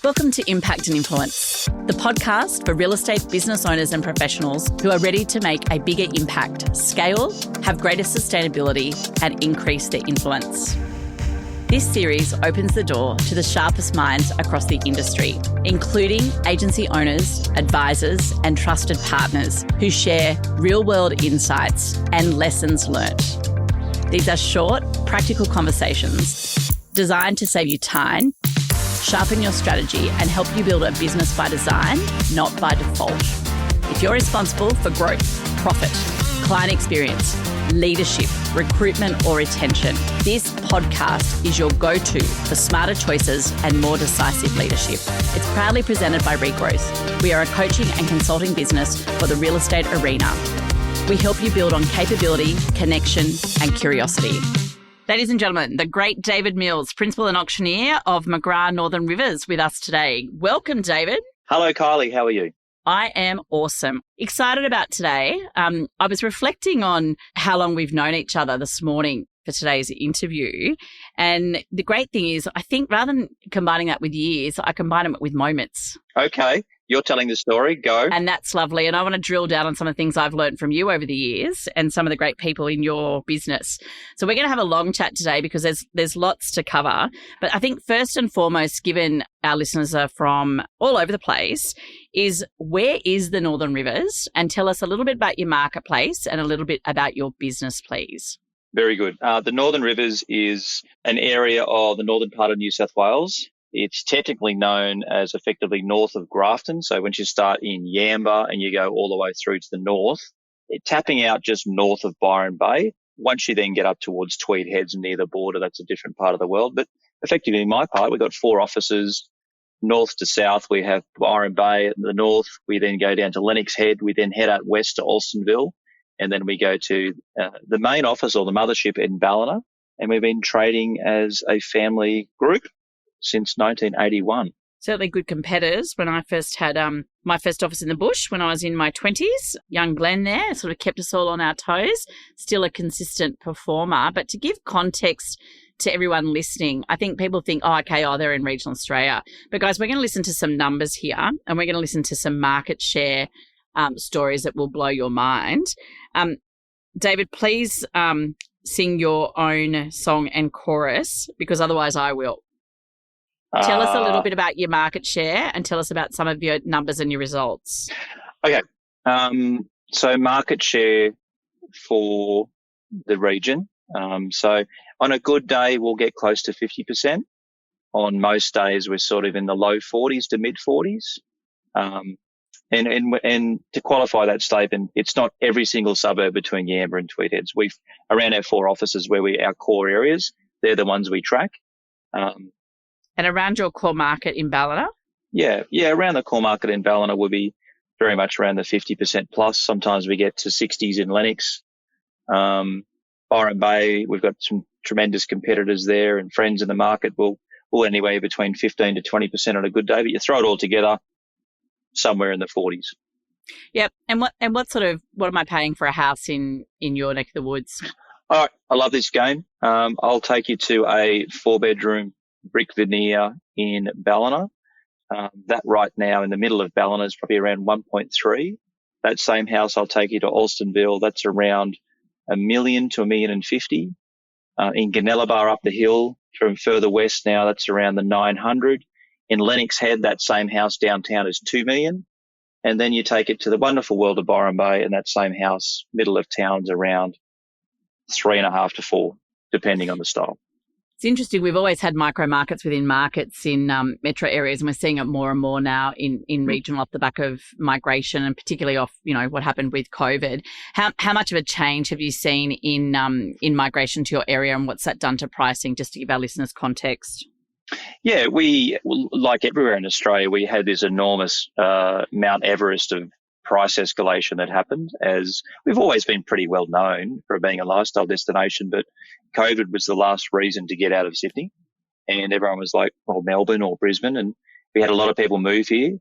Welcome to Impact and Influence, the podcast for real estate business owners and professionals who are ready to make a bigger impact, scale, have greater sustainability, and increase their influence. This series opens the door to the sharpest minds across the industry, including agency owners, advisors, and trusted partners who share real-world insights and lessons learnt. These are short, practical conversations designed to save you time, sharpen your strategy, and help you build a business by design, not by default. If you're responsible for growth, profit, client experience, leadership, recruitment, or retention, this podcast is your go-to for smarter choices and more decisive leadership. It's proudly presented by Regrowth. We are a coaching and consulting business for the real estate arena. We help you build on capability, connection, and curiosity. Ladies and gentlemen, the great David Mills, Principal and Auctioneer of McGrath Northern Rivers, with us today. Welcome, David. Hello, Kylie. How are you? I am awesome. Excited about today. I was reflecting on how long we've known each other this morning for today's interview. And the great thing is, I think rather than combining that with years, I combine them with moments. Okay. You're telling the story. Go. And that's lovely. And I want to drill down on some of the things I've learned from you over the years and some of the great people in your business. So we're going to have a long chat today because there's lots to cover. But I think first and foremost, given our listeners are from all over the place, is where is the Northern Rivers? And tell us a little bit about your marketplace and a little bit about your business, please. Very good. The Northern Rivers is an area of the northern part of New South Wales. It's technically known as effectively north of Grafton. So once you start in Yamba and you go all the way through to the north, tapping out just north of Byron Bay. Once you then get up towards Tweed Heads and near the border, that's a different part of the world. But effectively in my part, we've got 4 offices. North to south, we have Byron Bay at the north. We then go down to Lennox Head. We then head out west to Alstonville. And then we go to the main office or the mothership in Ballina. And we've been trading as a family group since 1981. Certainly good competitors. When I first had my first office in the bush when I was in my 20s, young Glenn there sort of kept us all on our toes, still a consistent performer. But to give context to everyone listening, I think people think, they're in regional Australia. But guys, we're going to listen to some numbers here and we're going to listen to some market share stories that will blow your mind. David, please sing your own song and chorus because otherwise I will. Tell us a little bit about your market share and tell us about some of your numbers and your results. Okay. So market share for the region. So on a good day, we'll get close to 50%. On most days, we're sort of in the low 40s to mid 40s. And to qualify that statement, it's not every single suburb between Yamba and Tweed Heads. We've around our 4 offices where our core areas, they're the ones we track. And around your core market in Ballina? Yeah, around the core market in Ballina will be very much around the 50% plus. Sometimes we get to 60s in Lennox. Byron Bay, we've got some tremendous competitors there and friends in the market will anywhere between 15 to 20% on a good day. But you throw it all together, somewhere in the 40s. Yep. And what am I paying for a house in your neck of the woods? All right. I love this game. I'll take you to a 4-bedroom brick veneer in Ballina. That right now in the middle of Ballina is probably around 1.3. That same house, I'll take you to Alstonville. That's around $1 million to $1.05 million. In Gunnellabar up the hill from further west now, that's around the 900. In Lennox Head, that same house downtown is $2 million. And then you take it to the wonderful world of Byron Bay and that same house, middle of town's around 3.5 to 4, depending on the style. It's interesting. We've always had micro markets within markets in metro areas, and we're seeing it more and more now in regional off the back of migration, and particularly off what happened with COVID. How much of a change have you seen in migration to your area, and what's that done to pricing? Just to give our listeners context. Yeah, we, like everywhere in Australia, we had this enormous Mount Everest of price escalation that happened, as we've always been pretty well known for being a lifestyle destination, but COVID was the last reason to get out of Sydney, and everyone was like, well, Melbourne or Brisbane, and we had a lot of people move here.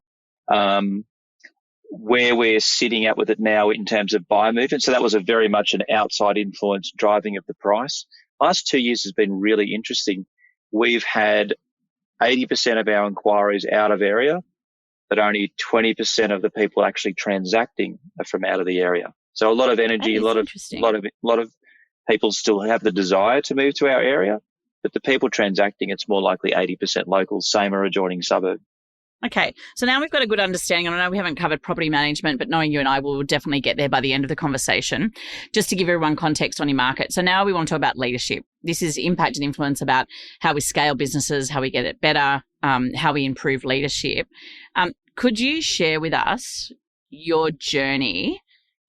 Where we're sitting at with it now in terms of buyer movement, so that was a very much an outside influence driving of the price. Last 2 years has been really interesting. We've had 80% of our inquiries out of area, but only 20% of the people actually transacting are from out of the area. So a lot of energy, a lot of people still have the desire to move to our area, but the people transacting, it's more likely 80% local, same or adjoining suburb. Okay, so now we've got a good understanding. I know we haven't covered property management, but knowing you and I, will definitely get there by the end of the conversation. Just to give everyone context on your market. So now we want to talk about leadership. This is impact and influence, about how we scale businesses, how we get it better, how we improve leadership. Could you share with us your journey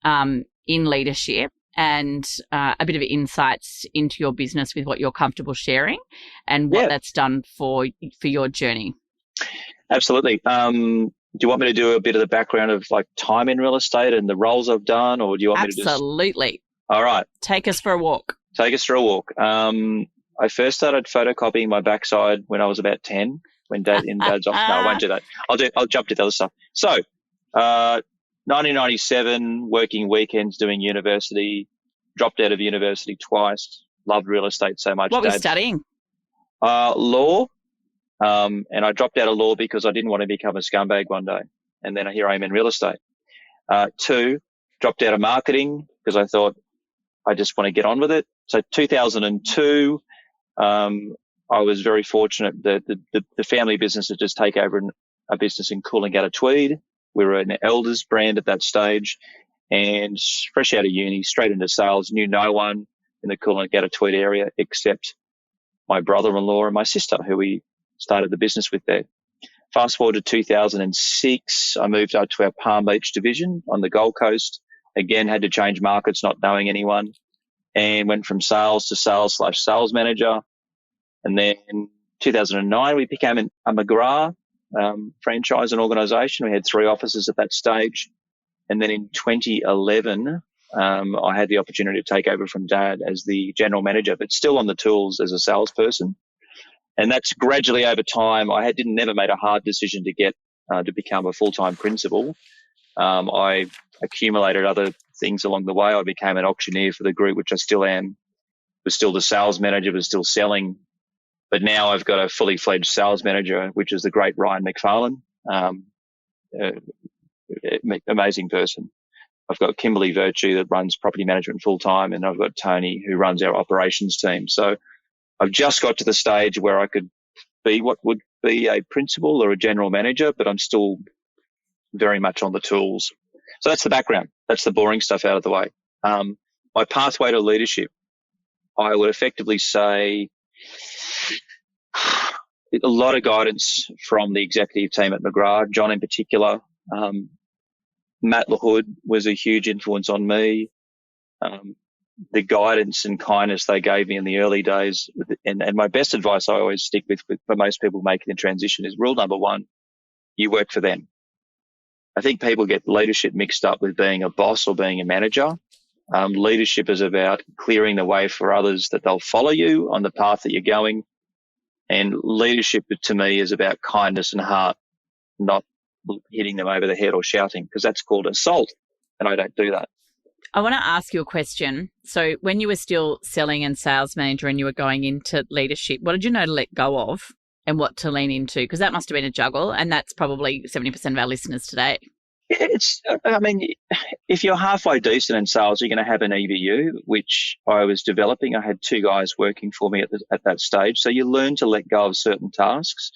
in leadership and a bit of insights into your business with what you're comfortable sharing and what that's done for your journey? Absolutely. Do you want me to do a bit of the background of like time in real estate and the roles I've done, or do you want me to just... Absolutely. All right. Take us for a walk. Take us for a walk. I first started photocopying my backside when I was about 10, when Dad's off. No, I won't do that. I'll jump to the other stuff. So, 1997, working weekends, doing university, dropped out of university twice, loved real estate so much. What were you studying? Law. And I dropped out of law because I didn't want to become a scumbag one day. And then here I am in real estate. 2, dropped out of marketing because I thought I just want to get on with it. So 2002, I was very fortunate that the family business had just taken over a business in Coolangatta Tweed. We were an elders brand at that stage, and fresh out of uni, straight into sales, knew no one in the Coolangatta Tweed area except my brother-in-law and my sister, who we started the business with there. Fast forward to 2006, I moved out to our Palm Beach division on the Gold Coast. Again, had to change markets, not knowing anyone, and went from sales to sales/sales manager. And then 2009, we became a McGrath franchise and organisation. We had 3 offices at that stage. And then in 2011, I had the opportunity to take over from Dad as the general manager, but still on the tools as a salesperson. And that's gradually over time. I never made a hard decision to get to become a full-time principal. I accumulated other things along the way. I became an auctioneer for the group, which I still am. Was still the sales manager, was still selling. But now I've got a fully fledged sales manager, which is the great Ryan McFarlane. Amazing person. I've got Kimberly Virtue that runs property management full-time, and I've got Tony who runs our operations team. So I've just got to the stage where I could be what would be a principal or a general manager, but I'm still very much on the tools. So that's the background. That's the boring stuff out of the way. My pathway to leadership, I would effectively say a lot of guidance from the executive team at McGrath, John in particular. Matt LaHood was a huge influence on me. The guidance and kindness they gave me in the early days. And my best advice I always stick with for most people making the transition is rule number 1, you work for them. I think people get leadership mixed up with being a boss or being a manager. Leadership is about clearing the way for others that they'll follow you on the path that you're going. And leadership to me is about kindness and heart, not hitting them over the head or shouting, because that's called assault. And I don't do that. I want to ask you a question. So when you were still selling and sales manager and you were going into leadership, what did you know to let go of and what to lean into? Because that must have been a juggle, and that's probably 70% of our listeners today. If you're halfway decent in sales, you're going to have an EBU, which I was developing. I had 2 guys working for me at that stage. So you learn to let go of certain tasks.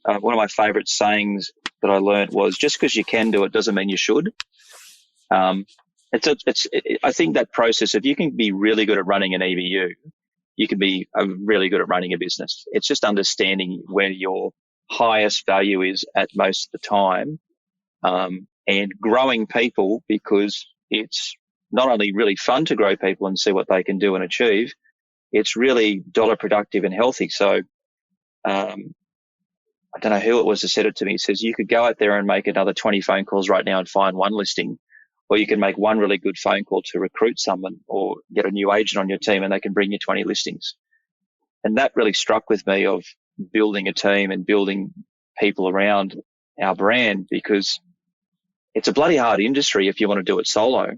One of my favourite sayings that I learned was, just because you can do it doesn't mean you should. I think that process, if you can be really good at running an EBU, you can be really good at running a business. It's just understanding where your highest value is at most of the time, and growing people, because it's not only really fun to grow people and see what they can do and achieve, it's really dollar productive and healthy. So I don't know who it was that said it to me. It says you could go out there and make another 20 phone calls right now and find one listing, or you can make one really good phone call to recruit someone or get a new agent on your team and they can bring you 20 listings. And that really struck with me, of building a team and building people around our brand, because it's a bloody hard industry if you want to do it solo.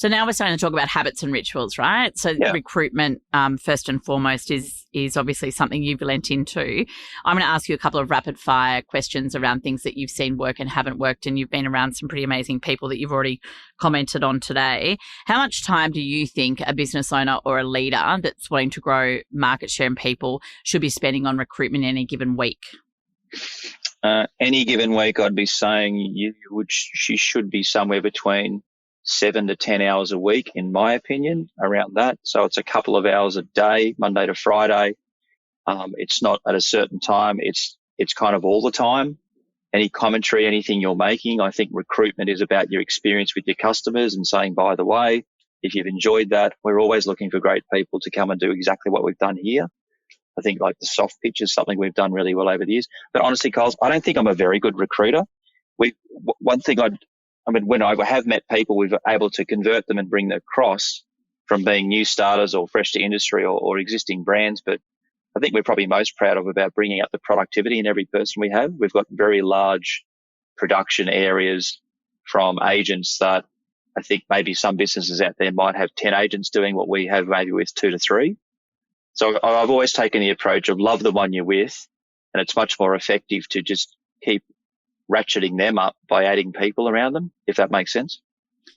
So now we're starting to talk about habits and rituals, right? So recruitment, first and foremost, is obviously something you've lent into. I'm going to ask you a couple of rapid fire questions around things that you've seen work and haven't worked, and you've been around some pretty amazing people that you've already commented on today. How much time do you think a business owner or a leader that's wanting to grow market share and people should be spending on recruitment in any given week? Any given week, I'd be saying she should be somewhere between 7 to 10 hours a week, in my opinion, around that. So it's a couple of hours a day, Monday to Friday. It's not at a certain time. It's kind of all the time. Any commentary, anything you're making, I think recruitment is about your experience with your customers and saying, by the way, if you've enjoyed that, we're always looking for great people to come and do exactly what we've done here. I think like the soft pitch is something we've done really well over the years. But honestly, Coles, I don't think I'm a very good recruiter. One thing when I have met people, we've been able to convert them and bring them across from being new starters or fresh to industry or existing brands. But I think we're probably most proud of about bringing up the productivity in every person we have. We've got very large production areas from agents that I think maybe some businesses out there might have 10 agents doing what we have maybe with 2 to 3. So I've always taken the approach of love the one you're with, and it's much more effective to just keep ratcheting them up by adding people around them, if that makes sense.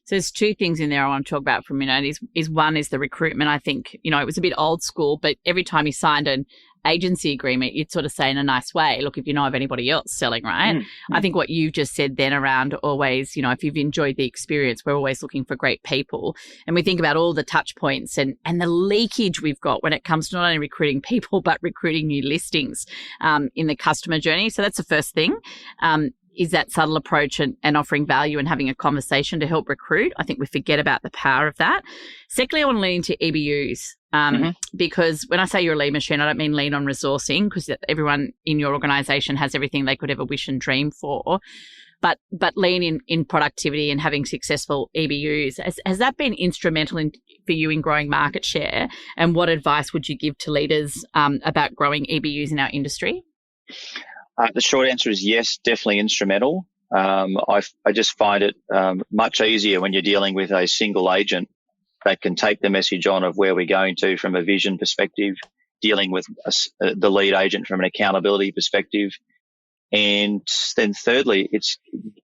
So there's two things in there I want to talk about for a minute. One is the recruitment. I think, it was a bit old school, but every time you signed an agency agreement, you'd sort of say in a nice way, look, if you know of anybody else selling, right? I think what you just said then around always, if you've enjoyed the experience, we're always looking for great people. And we think about all the touch points and the leakage we've got when it comes to not only recruiting people, but recruiting new listings in the customer journey. So that's the first thing. Is that subtle approach and offering value and having a conversation to help recruit. I think we forget about the power of that. Secondly, I want to lean into EBUs because when I say you're a lead machine, I don't mean lean on resourcing, because everyone in your organisation has everything they could ever wish and dream for, but lean in productivity and having successful EBUs. Has that been instrumental for you in growing market share? And what advice would you give to leaders about growing EBUs in our industry? The short answer is yes, definitely instrumental. I just find it much easier when you're dealing with a single agent that can take the message on of where we're going to from a vision perspective, dealing with the lead agent from an accountability perspective. And then thirdly, it's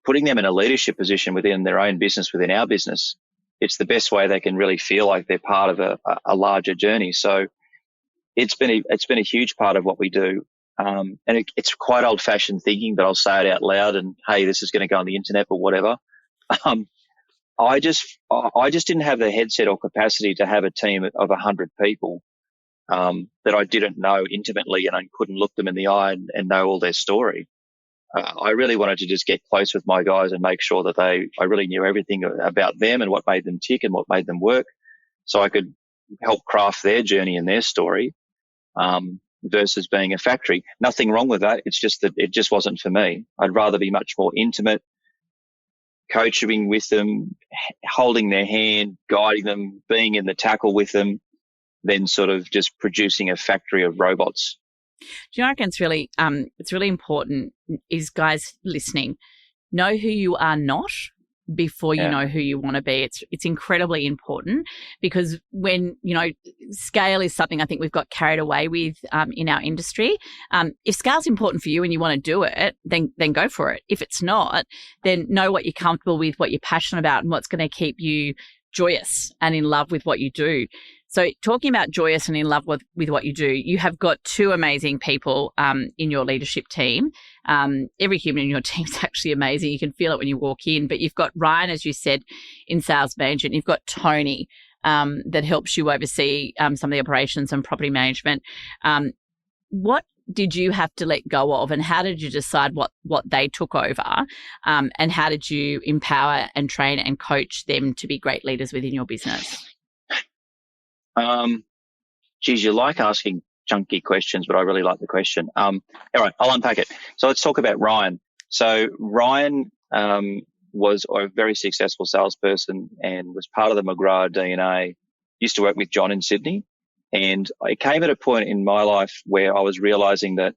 putting them in a leadership position within their own business, within our business. It's the best way they can really feel like they're part of a larger journey. So it's been a huge part of what we do. And it's quite old-fashioned thinking, but I'll say it out loud. And hey, this is going to go on the internet or whatever. I just didn't have the headset or capacity to have a team of 100 people that I didn't know intimately, and I couldn't look them in the eye and know all their story. I really wanted to just get close with my guys and make sure that I really knew everything about them and what made them tick and what made them work, so I could help craft their journey and their story. Versus being a factory. Nothing wrong with that. It's just that it just wasn't for me. I'd rather be much more intimate, coaching with them, holding their hand, guiding them, being in the tackle with them, than sort of just producing a factory of robots. Do you know, I reckon it's really important is guys listening, know who you are not before you know who you want to be. It's incredibly important, because when, scale is something I think we've got carried away with in our industry. If scale's important for you and you want to do it, then go for it. If it's not, then know what you're comfortable with, what you're passionate about, and what's going to keep you joyous and in love with what you do. So talking about joyous and in love with what you do, you have got two amazing people in your leadership team. Every human in your team is actually amazing. You can feel it when you walk in. But you've got Ryan, as you said, in sales management. You've got Tony that helps you oversee some of the operations and property management. What did you have to let go of, and how did you decide what they took over? And how did you empower and train and coach them to be great leaders within your business? Geez, you like asking chunky questions, but I really like the question. All right, I'll unpack it. So let's talk about Ryan. So Ryan was a very successful salesperson and was part of the McGrath DNA. Used to work with John in Sydney, and I came at a point in my life where I was realizing that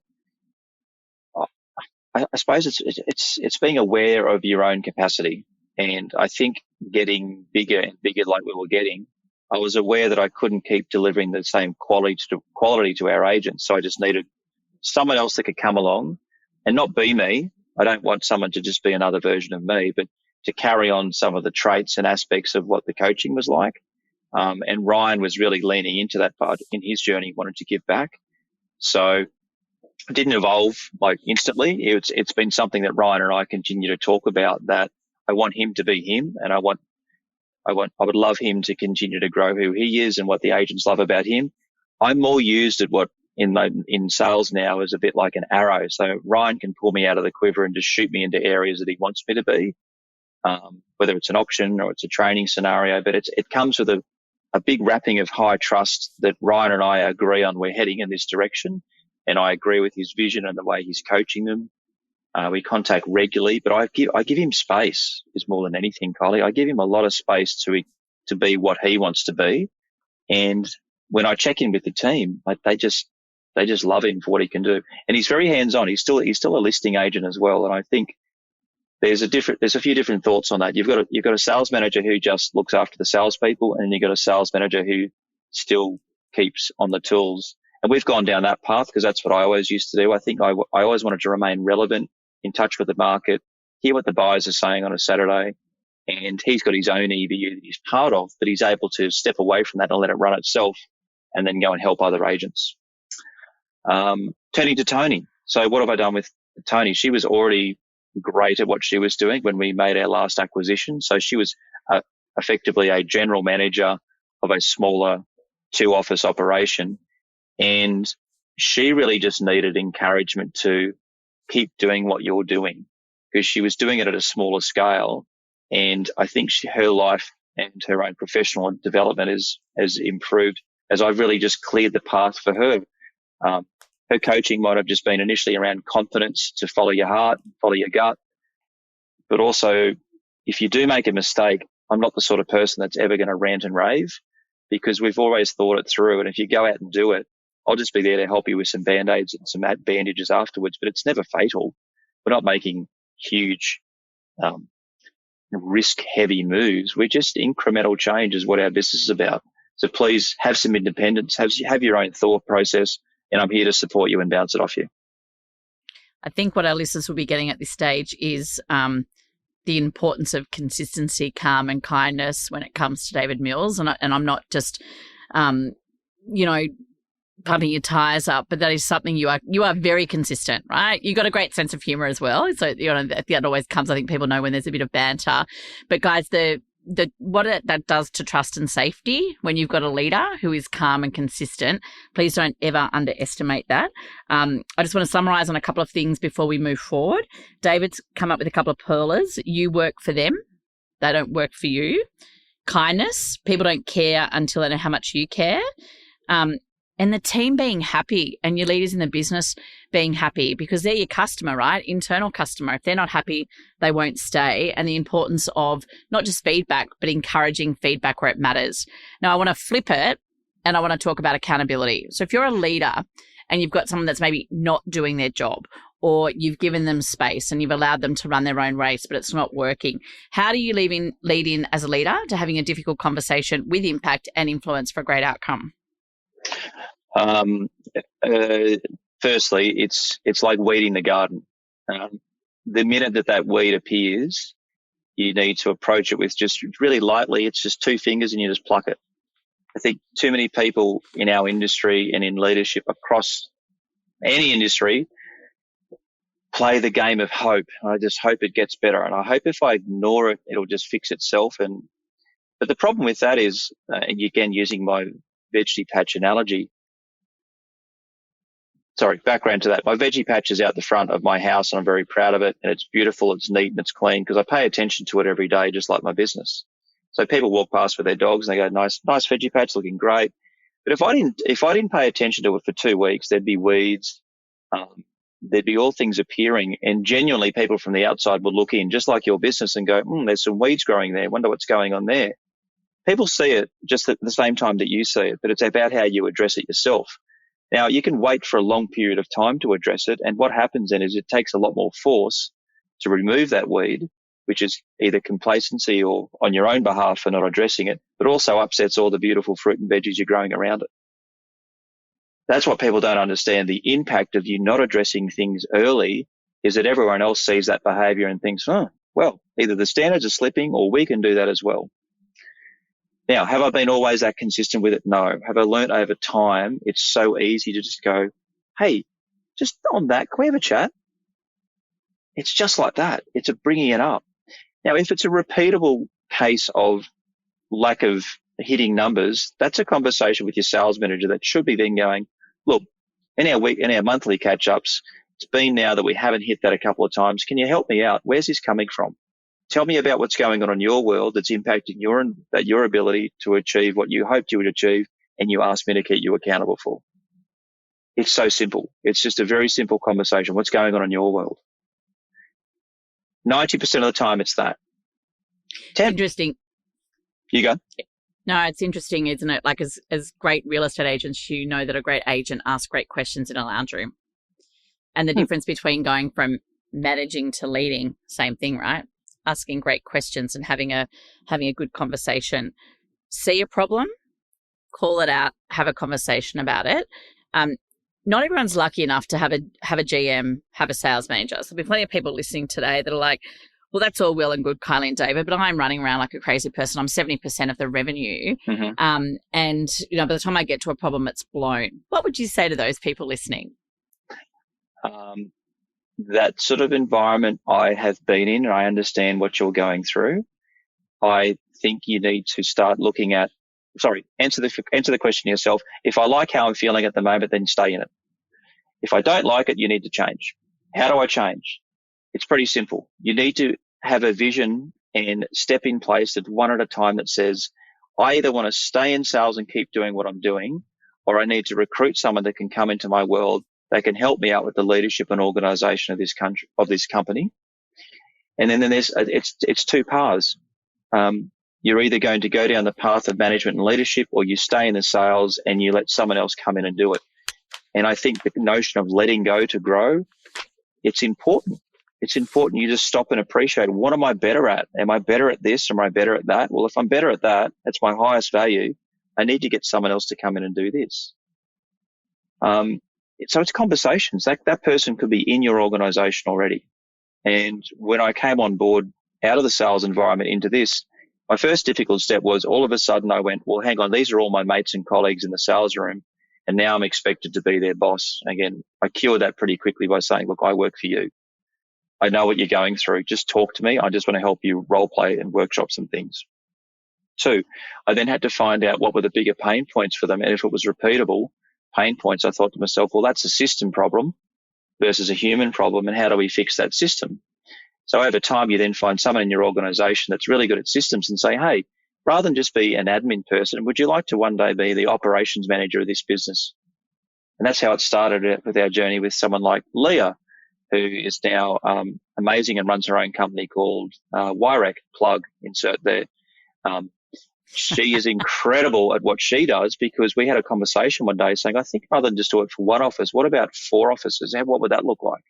I suppose it's being aware of your own capacity. And I think getting bigger and bigger like we were getting, I was aware that I couldn't keep delivering the same quality to our agents. So I just needed someone else that could come along and not be me. I don't want someone to just be another version of me, but to carry on some of the traits and aspects of what the coaching was like. And Ryan was really leaning into that part in his journey, wanted to give back. So it didn't evolve like instantly. It's been something that Ryan and I continue to talk about, that I want him to be him, and I would love him to continue to grow who he is and what the agents love about him. I'm more used at what in sales now is a bit like an arrow. So Ryan can pull me out of the quiver and just shoot me into areas that he wants me to be, whether it's an option or it's a training scenario. But it comes with a big wrapping of high trust that Ryan and I agree on we're heading in this direction, and I agree with his vision and the way he's coaching them. We contact regularly, but I give him space is more than anything, Kylie. I give him a lot of space to be what he wants to be. And when I check in with the team, they just love him for what he can do. And he's very hands-on. He's still a listing agent as well. And I think there's a few different thoughts on that. You've got a sales manager who just looks after the salespeople, and you've got a sales manager who still keeps on the tools. And we've gone down that path because that's what I always used to do. I think I always wanted to remain relevant, in touch with the market, hear what the buyers are saying on a Saturday. And he's got his own EBU that he's part of, but he's able to step away from that and let it run itself, and then go and help other agents. Turning to Tony. So what have I done with Tony? She was already great at what she was doing when we made our last acquisition. So she was effectively a general manager of a smaller 2-office operation. And she really just needed encouragement to keep doing what you're doing, because she was doing it at a smaller scale. And I think her life and her own professional development has improved as I've really just cleared the path for her. Her coaching might have just been initially around confidence, to follow your heart, follow your gut. But also, if you do make a mistake, I'm not the sort of person that's ever going to rant and rave, because we've always thought it through. And if you go out and do it, I'll just be there to help you with some Band-Aids and some bandages afterwards, but it's never fatal. We're not making huge, risk-heavy moves. We're just incremental change is what our business is about. So please have some independence, have your own thought process, and I'm here to support you and bounce it off you. I think what our listeners will be getting at this stage is the importance of consistency, calm and kindness when it comes to David Mills. And I'm not just, pumping your tires up, but that is something you are very consistent, right? You got a great sense of humor as well. So, that always comes, I think people know when there's a bit of banter. But guys, that does to trust and safety when you've got a leader who is calm and consistent, please don't ever underestimate that. I just want to summarize on a couple of things before we move forward. David's come up with a couple of pearlers. You work for them. They don't work for you. Kindness. People don't care until they know how much you care. And the team being happy, and your leaders in the business being happy, because they're your customer, right? Internal customer. If they're not happy, they won't stay. And the importance of not just feedback, but encouraging feedback where it matters. Now, I want to flip it, and I want to talk about accountability. So if you're a leader and you've got someone that's maybe not doing their job, or you've given them space and you've allowed them to run their own race, but it's not working, how do you lead in as a leader to having a difficult conversation with impact and influence for a great outcome? Firstly, it's like weeding the garden. The minute that weed appears, you need to approach it with just really lightly. It's just 2 fingers and you just pluck it. I think too many people in our industry and in leadership across any industry play the game of hope. I just hope it gets better, and I hope if I ignore it, it'll just fix itself. But the problem with that is, and again, using my veggie patch analogy, background to that. My veggie patch is out the front of my house, and I'm very proud of it. And it's beautiful, it's neat, and it's clean, because I pay attention to it every day, just like my business. So people walk past with their dogs and they go, nice veggie patch, looking great. But if I didn't pay attention to it for 2 weeks, there'd be weeds, there'd be all things appearing, and genuinely people from the outside would look in, just like your business, and go, there's some weeds growing there. Wonder what's going on there. People see it just at the same time that you see it, but it's about how you address it yourself. Now, you can wait for a long period of time to address it, and what happens then is it takes a lot more force to remove that weed which is either complacency or on your own behalf for not addressing it, but also upsets all the beautiful fruit and veggies you're growing around it. That's what people don't understand. The impact of you not addressing things early is that everyone else sees that behavior and thinks, oh, well, either the standards are slipping or we can do that as well. Now, have I been always that consistent with it? No. Have I learned over time? It's so easy to just go, hey, just on that, can we have a chat? It's just like that. It's a bringing it up. Now, if it's a repeatable case of lack of hitting numbers, that's a conversation with your sales manager that should be then going, look, in our monthly catch-ups, it's been now that we haven't hit that a couple of times. Can you help me out? Where's this coming from? Tell me about what's going on in your world that's impacting your ability to achieve what you hoped you would achieve and you asked me to keep you accountable for. It's so simple. It's just a very simple conversation. What's going on in your world? 90% of the time it's that. Interesting. You go. No, it's interesting, isn't it? Like as great real estate agents, you know that a great agent asks great questions in a lounge room. And the difference between going from managing to leading, same thing, right? Asking great questions and having a good conversation. See a problem, call it out, have a conversation about it. Not everyone's lucky enough to have a GM, have a sales manager. So there'll be plenty of people listening today that are like, well, that's all well and good, Kylie and David, but I'm running around like a crazy person. I'm 70% of the revenue. And, by the time I get to a problem, it's blown. What would you say to those people listening? That sort of environment I have been in, and I understand what you're going through. I think you need to start looking at, answer the question yourself. If I like how I'm feeling at the moment, then stay in it. If I don't like it, you need to change. How do I change? It's pretty simple. You need to have a vision and step in place at one at a time that says, I either want to stay in sales and keep doing what I'm doing, or I need to recruit someone that can come into my world that can help me out with the leadership and organization of this company. And then it's two paths. You're either going to go down the path of management and leadership, or you stay in the sales and you let someone else come in and do it. And I think the notion of letting go to grow, it's important. It's important you just stop and appreciate, what am I better at? Am I better at this? Am I better at that? Well, if I'm better at that, that's my highest value. I need to get someone else to come in and do this. So it's conversations. That person could be in your organization already. And when I came on board out of the sales environment into this, my first difficult step was all of a sudden I went, well, hang on, these are all my mates and colleagues in the sales room, and now I'm expected to be their boss. Again, I cured that pretty quickly by saying, look, I work for you. I know what you're going through. Just talk to me. I just want to help you role play and workshop some things. 2, I then had to find out what were the bigger pain points for them. And if it was repeatable pain points, I thought to myself, well, that's a system problem versus a human problem. And how do we fix that system? So over time, you then find someone in your organization that's really good at systems and say, hey, rather than just be an admin person, would you like to one day be the operations manager of this business? And that's how it started with our journey with someone like Leah, who is now amazing and runs her own company called Wyrec, plug, insert there. She is incredible at what she does, because we had a conversation one day saying, I think rather than just do it for one office, what about 4 offices? What would that look like?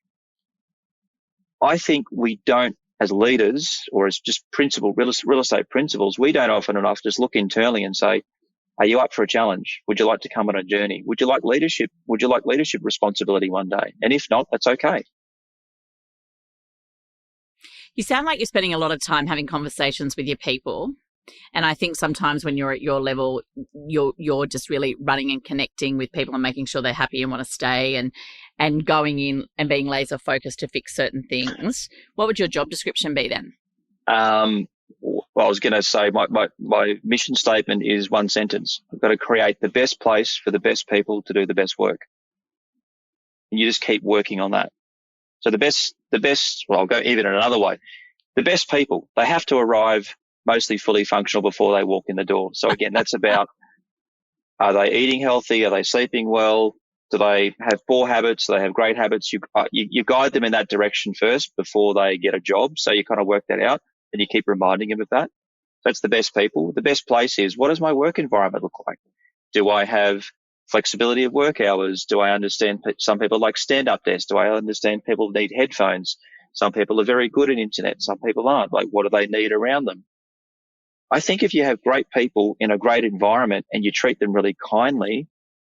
I think we don't, as leaders or as just real estate principals, we don't often enough just look internally and say, are you up for a challenge? Would you like to come on a journey? Would you like leadership? Would you like leadership responsibility one day? And if not, that's okay. You sound like you're spending a lot of time having conversations with your people. And I think sometimes when you're at your level, you're just really running and connecting with people and making sure they're happy and want to stay, and going in and being laser focused to fix certain things. What would your job description be then? Well, I was going to say my mission statement is one sentence. I've got to create the best place for the best people to do the best work. And you just keep working on that. So the best, well, I'll go even in another way. The best people, they have to arrive mostly fully functional before they walk in the door. So again, that's about, are they eating healthy? Are they sleeping well? Do they have poor habits? Do they have great habits? You guide them in that direction first before they get a job. So you kind of work that out and you keep reminding them of that. That's the best people. The best place is, what does my work environment look like? Do I have flexibility of work hours? Do I understand some people like stand-up desks? Do I understand people need headphones? Some people are very good at internet. Some people aren't. Like, what do they need around them? I think if you have great people in a great environment and you treat them really kindly,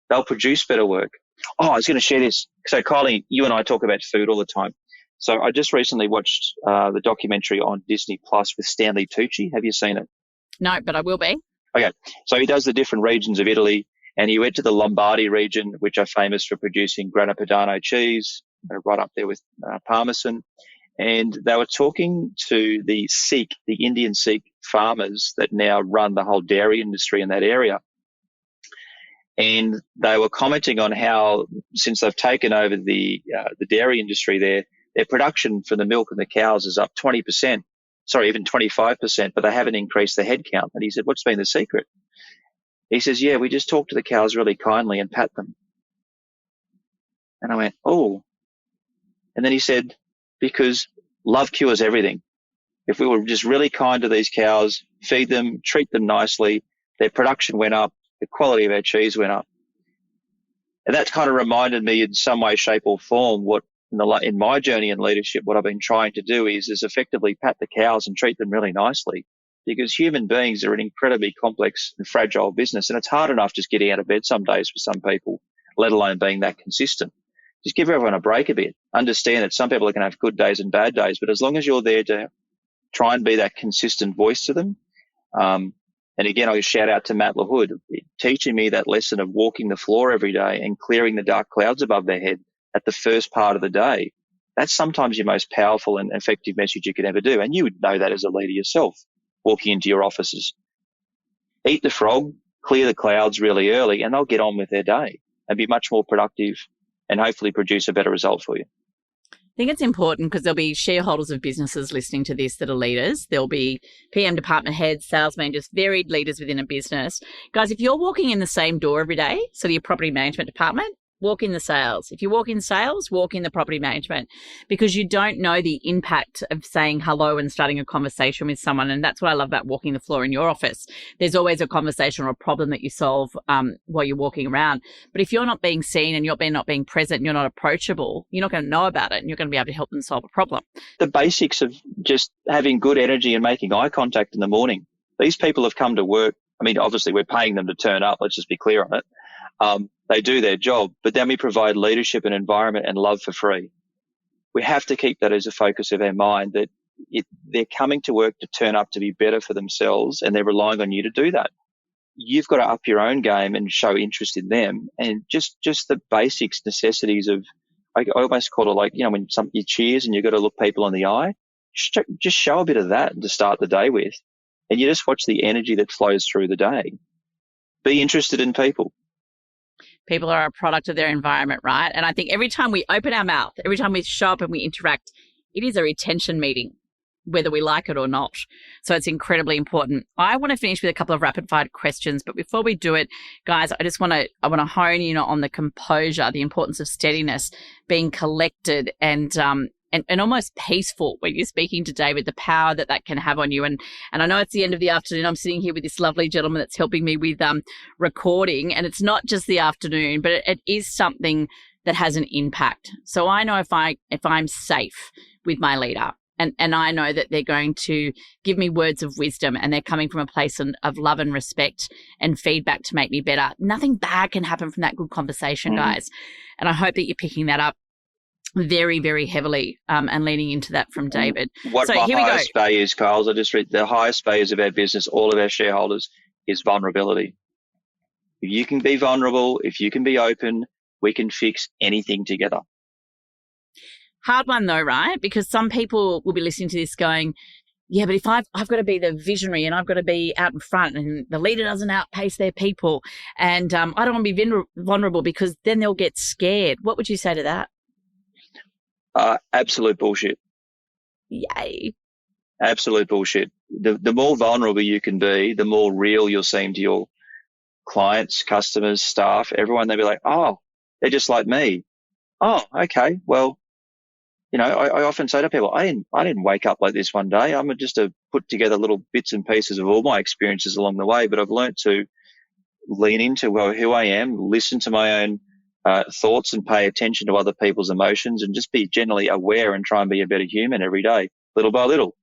they'll produce better work. Oh, I was going to share this. So, Kylie, you and I talk about food all the time. So I just recently watched the documentary on Disney Plus with Stanley Tucci. Have you seen it? No, but I will be. Okay. So he does the different regions of Italy, and he went to the Lombardy region, which are famous for producing Grana Padano cheese, right up there with Parmesan. And they were talking to the Indian Sikh farmers that now run the whole dairy industry in that area. And they were commenting on how, since they've taken over the dairy industry there, their production for the milk and the cows is up 20%, sorry, even 25%, but they haven't increased the headcount. And he said, what's been the secret? He says, yeah, we just talk to the cows really kindly and pat them. And I went, oh. And then he said, because love cures everything. If we were just really kind to these cows, feed them, treat them nicely, their production went up, the quality of our cheese went up. And that kind of reminded me in some way, shape or form what in my journey in leadership, what I've been trying to do is effectively pat the cows and treat them really nicely, because human beings are an incredibly complex and fragile business. And it's hard enough just getting out of bed some days for some people, let alone being that consistent. Just give everyone a break a bit. Understand that some people are going to have good days and bad days, but as long as you're there to try and be that consistent voice to them. And again, I shout out to Matt LaHood, teaching me that lesson of walking the floor every day and clearing the dark clouds above their head at the first part of the day. That's sometimes your most powerful and effective message you could ever do. And you would know that as a leader yourself, walking into your offices. Eat the frog, clear the clouds really early, and they'll get on with their day and be much more productive and hopefully produce a better result for you. I think it's important because there'll be shareholders of businesses listening to this that are leaders. There'll be PM department heads, sales managers, varied leaders within a business. Guys, if you're walking in the same door every day, so your property management department, walk in the sales. If you walk in sales, walk in the property management, because you don't know the impact of saying hello and starting a conversation with someone. And that's what I love about walking the floor in your office. There's always a conversation or a problem that you solve while you're walking around. But if you're not being seen and you're not being present and you're not approachable, you're not going to know about it and you're going to be able to help them solve a problem. The basics of just having good energy and making eye contact in the morning. These people have come to work. I mean, obviously we're paying them to turn up. Let's just be clear on it. They do their job, but then we provide leadership and environment and love for free. We have to keep that as a focus of our mind, that they're coming to work to turn up to be better for themselves, and they're relying on you to do that. You've got to up your own game and show interest in them, and just the basics, necessities of, I almost call it like, when you cheers and you've got to look people in the eye, just show a bit of that to start the day with, and you just watch the energy that flows through the day. Be interested in people. People are a product of their environment, right? And I think every time we open our mouth, every time we show up and we interact, it is a retention meeting, whether we like it or not. So it's incredibly important. I want to finish with a couple of rapid fire questions, but before we do it, guys, I want to hone in on the composure, the importance of steadiness, being collected and almost peaceful when you're speaking to David, the power that can have on you. And I know it's the end of the afternoon. I'm sitting here with this lovely gentleman that's helping me with recording, and it's not just the afternoon, but it is something that has an impact. So I know if I'm safe with my leader, and I know that they're going to give me words of wisdom and they're coming from a place of love and respect and feedback to make me better, nothing bad can happen from that good conversation, guys. And I hope that you're picking that up very, very heavily and leaning into that from David. What my highest values, Kyle, I just read the highest values of our business, all of our shareholders, is vulnerability. If you can be vulnerable, if you can be open, we can fix anything together. Hard one though, right? Because some people will be listening to this going, yeah, but if I've got to be the visionary and I've got to be out in front and the leader doesn't outpace their people and I don't want to be vulnerable because then they'll get scared. What would you say to that? Absolute bullshit. Yay. Absolute bullshit. The more vulnerable you can be, the more real you'll seem to your clients, customers, staff, everyone. They'll be like, oh, they're just like me. Oh, okay. Well, I often say to people, I didn't wake up like this one day. I'm just to put together little bits and pieces of all my experiences along the way, but I've learned to lean into who I am, listen to my own thoughts and pay attention to other people's emotions and just be generally aware and try and be a better human every day, little by little.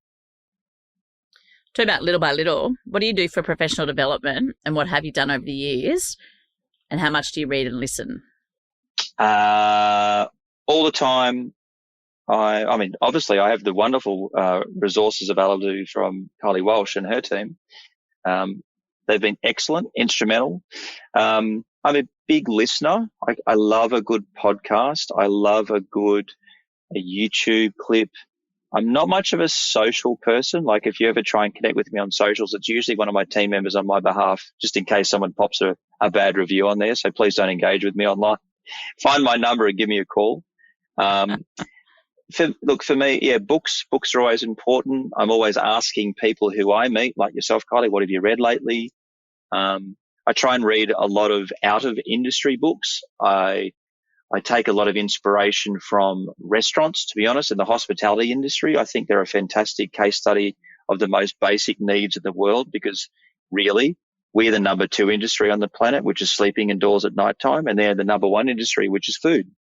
Talk about little by little. What do you do for professional development, and what have you done over the years, and how much do you read and listen? All the time. I mean, obviously, I have the wonderful resources available from Kylie Walsh and her team. They've been excellent, instrumental. I'm a big listener. I love a good podcast. I love a YouTube clip. I'm not much of a social person. Like, if you ever try and connect with me on socials, it's usually one of my team members on my behalf, just in case someone pops a bad review on there. So please don't engage with me online. Find my number and give me a call. For me, yeah, books are always important. I'm always asking people who I meet, like yourself, Kylie, what have you read lately? I try and read a lot of out of industry books. I take a lot of inspiration from restaurants, to be honest, in the hospitality industry. I think they're a fantastic case study of the most basic needs of the world, because really we're the number 2 industry on the planet, which is sleeping indoors at nighttime, and they're the number 1 industry, which is food.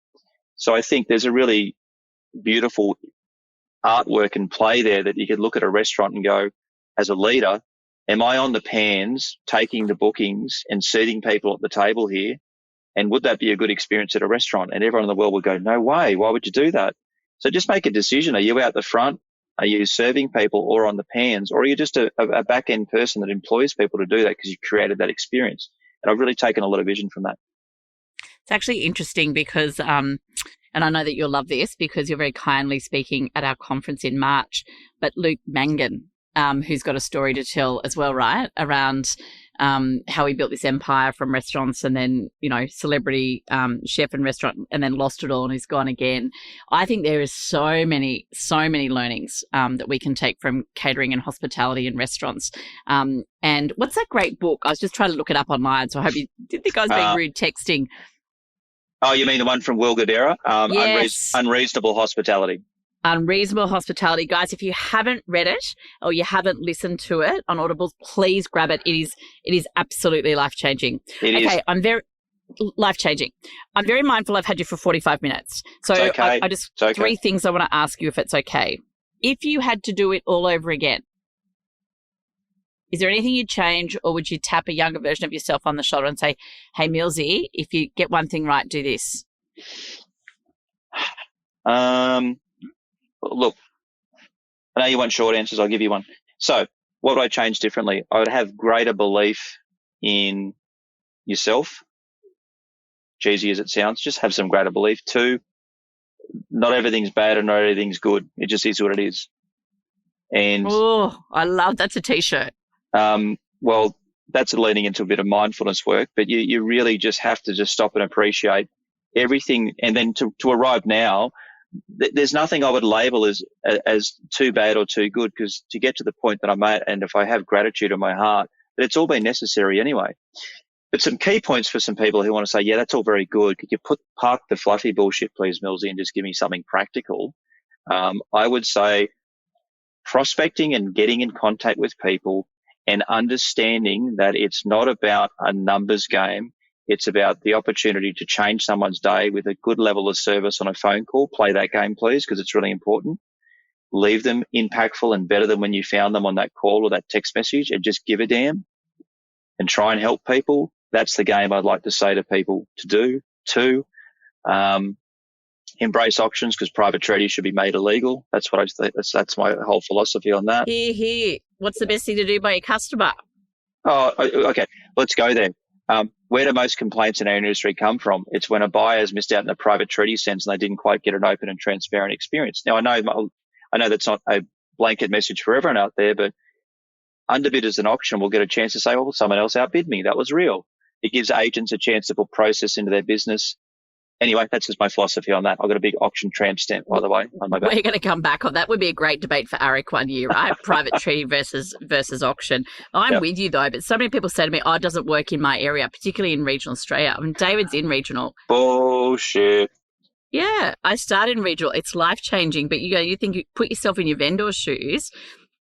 So I think there's a really beautiful artwork and play there that you could look at a restaurant and go, as a leader, am I on the pans taking the bookings and seating people at the table here? And would that be a good experience at a restaurant? And everyone in the world would go, no way. Why would you do that? So just make a decision. Are you out the front? Are you serving people or on the pans? Or are you just a back-end person that employs people to do that because you created that experience? And I've really taken a lot of vision from that. It's actually interesting because, and I know that you'll love this because you're very kindly speaking at our conference in March, but Luke Mangan, who's got a story to tell as well, right, around how he built this empire from restaurants and then, celebrity chef and restaurant, and then lost it all and he's gone again. I think there is so many learnings that we can take from catering and hospitality and restaurants. And what's that great book? I was just trying to look it up online, so I hope you didn't think I was being rude texting. Oh, you mean the one from Will Guidara? Yes. Unreasonable Hospitality. Unreasonable Hospitality. Guys, if you haven't read it or you haven't listened to it on Audible, please grab it. It is absolutely life-changing. I'm very life-changing. I'm very mindful I've had you for 45 minutes. So it's okay. I just, 3 things I want to ask you, if it's okay. If you had to do it all over again, is there anything you'd change, or would you tap a younger version of yourself on the shoulder and say, hey, Millsy, if you get one thing right, do this? Look, I know you want short answers. I'll give you one. So what would I change differently? I would have greater belief in yourself. Cheesy as it sounds, just have some greater belief. 2, not everything's bad and not everything's good. It just is what it is. And I love that's a T-shirt. Well, that's leading into a bit of mindfulness work, but you really just have to just stop and appreciate everything. And then to arrive now, there's nothing I would label as too bad or too good, because to get to the point that I'm at, and if I have gratitude in my heart, that it's all been necessary anyway. But some key points for some people who want to say, yeah, that's all very good. Could you park the fluffy bullshit, please, Millsy, and just give me something practical? I would say prospecting and getting in contact with people and understanding that it's not about a numbers game. It's about the opportunity to change someone's day with a good level of service on a phone call. Play that game, please, because it's really important. Leave them impactful and better than when you found them on that call or that text message, and just give a damn and try and help people. That's the game I'd like to say to people to do. 2, embrace auctions, because private trading should be made illegal. That's what I think. That's my whole philosophy on that. Here. What's the best thing to do by your customer? Oh, okay. Let's go there. Where do most complaints in our industry come from? It's when a buyer's missed out in a private treaty sense and they didn't quite get an open and transparent experience. Now, I know that's not a blanket message for everyone out there, but underbidders in auction will get a chance to say, well, someone else outbid me. That was real. It gives agents a chance to put process into their business. Anyway, that's just my philosophy on that. I've got a big auction tramp stamp, by the way, on my back. We're going to come back on that. Would be a great debate for ARIC one year, right? Private treaty versus auction. I'm with you, though, but so many people say to me, it doesn't work in my area, particularly in regional Australia. I mean, David's in regional. Bullshit. Yeah, I started in regional. It's life-changing, but you think you put yourself in your vendor's shoes.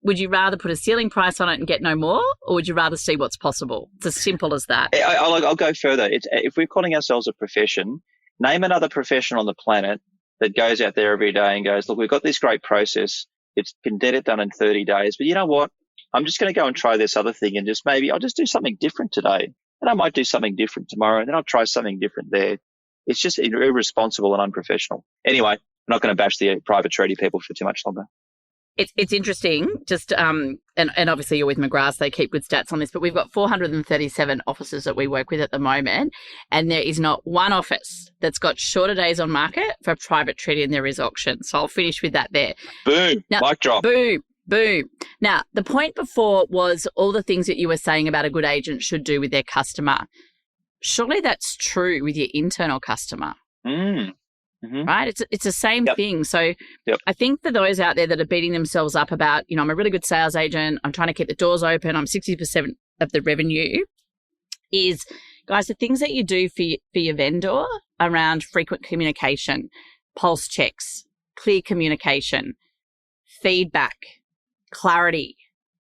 Would you rather put a ceiling price on it and get no more, or would you rather see what's possible? It's as simple as that. I'll go further. If we're calling ourselves a profession, Name another professional on the planet that goes out there every day and goes, look, we've got this great process. It can get it done in 30 days. But you know what? I'm just going to go and try this other thing and just maybe I'll just do something different today. And I might do something different tomorrow. And then I'll try something different there. It's just irresponsible and unprofessional. Anyway, I'm not going to bash the private treaty people for too much longer. It's interesting, just and obviously you're with McGrath, they keep good stats on this, but we've got 437 offices that we work with at the moment, and there is not one office that's got shorter days on market for private treaty than there is auction. So I'll finish with that there. Boom, now, mic drop. Boom. Now, the point before was all the things that you were saying about a good agent should do with their customer. Surely that's true with your internal customer. Mm-hmm. Right? It's the same thing. So I think for those out there that are beating themselves up about, I'm a really good sales agent, I'm trying to keep the doors open, I'm 60% of the revenue, is, guys, the things that you do for your vendor around frequent communication, pulse checks, clear communication, feedback, clarity,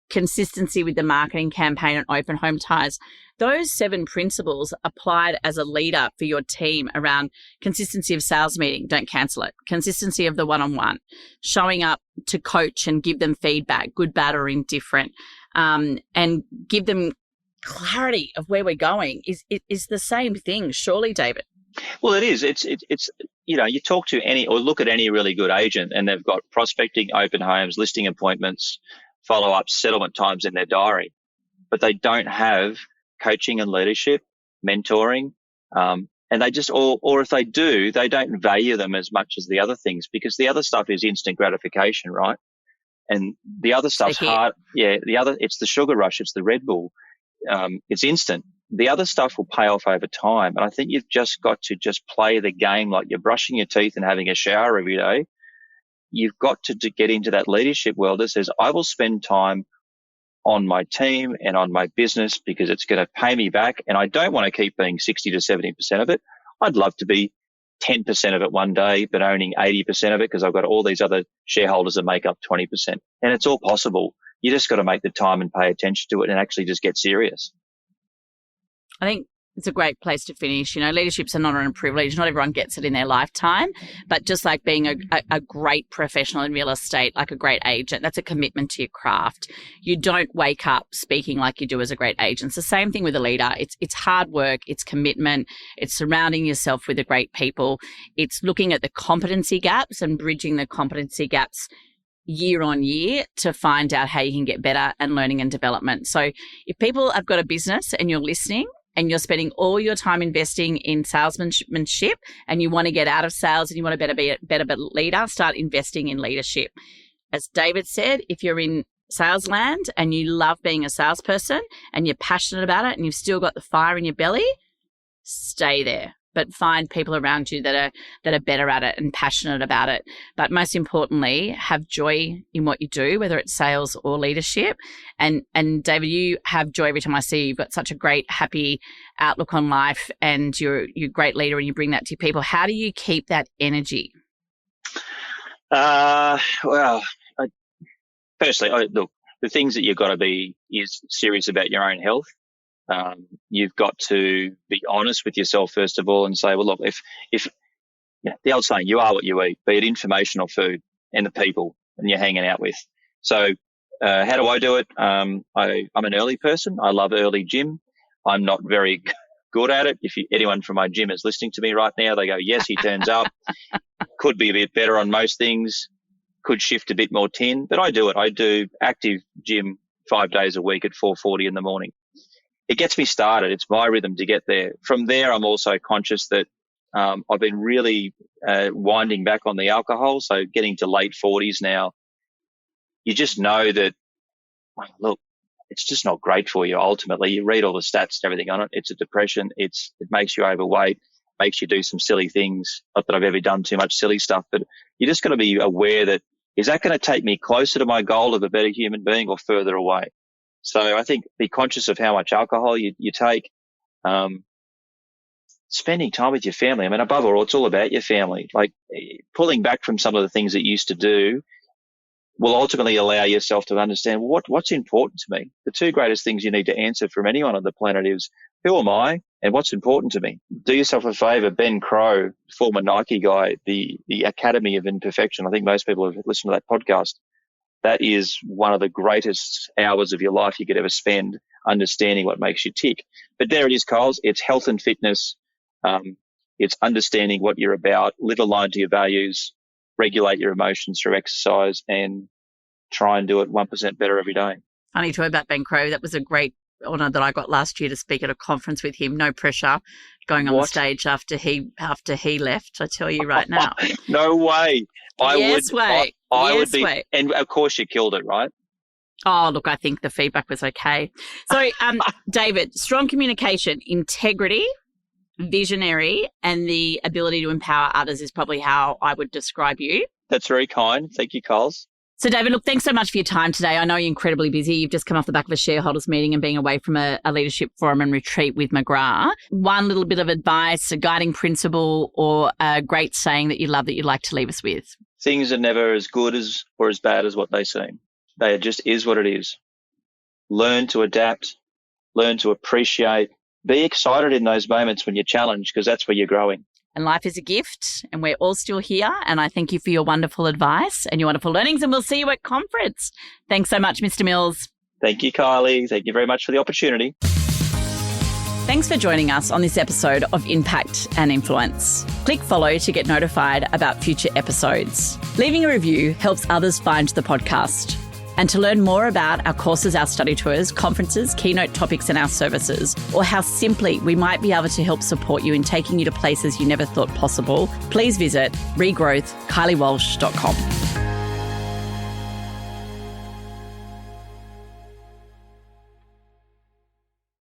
consistency with the marketing campaign and open home ties. Those 7 principles applied as a leader for your team around consistency of sales meeting, don't cancel it. Consistency of the one-on-one, showing up to coach and give them feedback, good, bad, or indifferent, and give them clarity of where we're going is the same thing, surely, David. Well, it is. It's you talk to any or look at any really good agent and they've got prospecting, open homes, listing appointments, follow-ups, settlement times in their diary, but they don't have coaching and leadership, mentoring, and they just, or if they do, they don't value them as much as the other things because the other stuff is instant gratification, right? And the other stuff's hard. Yeah, it's the sugar rush, it's the Red Bull. It's instant. The other stuff will pay off over time. And I think you've just got to just play the game like you're brushing your teeth and having a shower every day. You've got to get into that leadership world that says, I will spend time on my team and on my business because it's going to pay me back. And I don't want to keep being 60 to 70% of it. I'd love to be 10% of it one day, but owning 80% of it because I've got all these other shareholders that make up 20%. And it's all possible. You just got to make the time and pay attention to it and actually just get serious. I think it's a great place to finish. Leadership's an honor and a privilege. Not everyone gets it in their lifetime, but just like being a great professional in real estate, like a great agent, that's a commitment to your craft. You don't wake up speaking like you do as a great agent. It's the same thing with a leader. It's hard work. It's commitment. It's surrounding yourself with the great people. It's looking at the competency gaps and bridging the competency gaps year on year to find out how you can get better and learning and development. So if people have got a business and you're listening, and you're spending all your time investing in salesmanship and you want to get out of sales and you want to be a better leader, start investing in leadership. As David said, if you're in sales land and you love being a salesperson and you're passionate about it and you've still got the fire in your belly, stay there. But find people around you that are better at it and passionate about it. But most importantly, have joy in what you do, whether it's sales or leadership. And David, you have joy every time I see you. You've got such a great, happy outlook on life and you're a great leader and you bring that to people. How do you keep that energy? Firstly, look, the things that you've got to be is serious about your own health. You've got to be honest with yourself, first of all, and say, well, look, if the old saying, you are what you eat, be it information or food and the people and you're hanging out with. So how do I do it? I'm an early person. I love early gym. I'm not very good at it. If anyone from my gym is listening to me right now, they go, yes, he turns up. Could be a bit better on most things. Could shift a bit more tin, but I do it. I do active gym 5 days a week at 4:40 in the morning. It gets me started. It's my rhythm to get there. From there, I'm also conscious that I've been really winding back on the alcohol. So getting to late 40s now, you just know that, look, it's just not great for you. Ultimately, you read all the stats and everything on it. It's a depression. It makes you overweight, makes you do some silly things. Not that I've ever done too much silly stuff, but you just got to be aware that, is that going to take me closer to my goal of a better human being or further away? So I think be conscious of how much alcohol you take, spending time with your family. I mean, above all, it's all about your family. Like pulling back from some of the things that you used to do will ultimately allow yourself to understand what's important to me. The 2 greatest things you need to answer from anyone on the planet is, Who am I and what's important to me? Do yourself a favor. Ben Crow, former Nike guy, the Academy of Imperfection. I think most people have listened to that podcast. That is one of the greatest hours of your life you could ever spend understanding what makes you tick. But there it is, Kyles. It's health and fitness. It's understanding what you're about, live aligned to your values, regulate your emotions through exercise, and try and do it 1% better every day. Funny too about Ben Crow. That was a great honour that I got last year to speak at a conference with him. No pressure going on the stage after he left. I tell you right now. No way. I would be. Way. And of course you killed it, right? Oh, look, I think the feedback was okay. So, David, strong communication, integrity, visionary, and the ability to empower others is probably how I would describe you. That's very kind. Thank you, Kyles. So, David, look, thanks so much for your time today. I know you're incredibly busy. You've just come off the back of a shareholders meeting and being away from a leadership forum and retreat with McGrath. One little bit of advice, a guiding principle, or a great saying that you love that you'd like to leave us with? Things are never as good as or as bad as what they seem. They just is what it is. Learn to adapt, learn to appreciate, be excited in those moments when you're challenged, because that's where you're growing. And life is a gift, and we're all still here. And I thank you for your wonderful advice and your wonderful learnings, and we'll see you at conference. Thanks so much, Mr. Mills. Thank you, Kylie. Thank you very much for the opportunity. Thanks for joining us on this episode of Impact and Influence. Click follow to get notified about future episodes. Leaving a review helps others find the podcast. And to learn more about our courses, our study tours, conferences, keynote topics and our services, or how simply we might be able to help support you in taking you to places you never thought possible, please visit regrowthkyliewalsh.com.